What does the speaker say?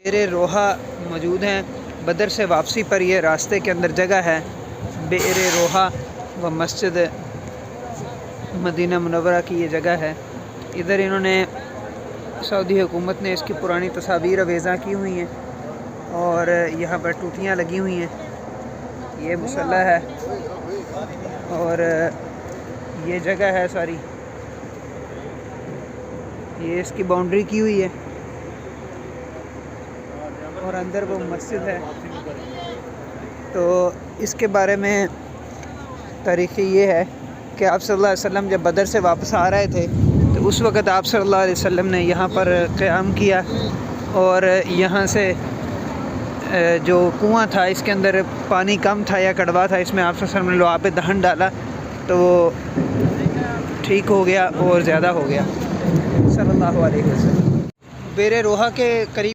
बेरे रोहा मौजूद हैं। बदर से वापसी पर ये रास्ते के अंदर जगह है बेरे रोहा व मस्जिद मदीना मुनव्वरा की ये जगह है। इधर इन्होंने सऊदी हुकूमत ने इसकी पुरानी तस्वीर अवेज़ा की हुई हैं और यहाँ पर टूटियाँ लगी हुई हैं। ये मुसल्ला है और ये जगह है सारी, ये इसकी बाउंड्री की हुई है और अंदर वो मस्जिद है। तो इसके बारे में तारीख़ ये है कि आप सल्लल्लाहु अलैहि वसल्लम जब बदर से वापस आ रहे थे तो उस वक़्त आप सल्लल्लाहु अलैहि वसल्लम ने यहाँ पर क़याम किया और यहाँ से जो कुआँ था इसके अंदर पानी कम था या कड़वा था, इसमें आप सल्लल्लाहु अलैहि वसल्लम ने लोहा पे दहन डाला तो वो ठीक हो गया और ज़्यादा हो गया सल्लल्लाहु अलैहि वसल्लम। बेरे रोहा के करीब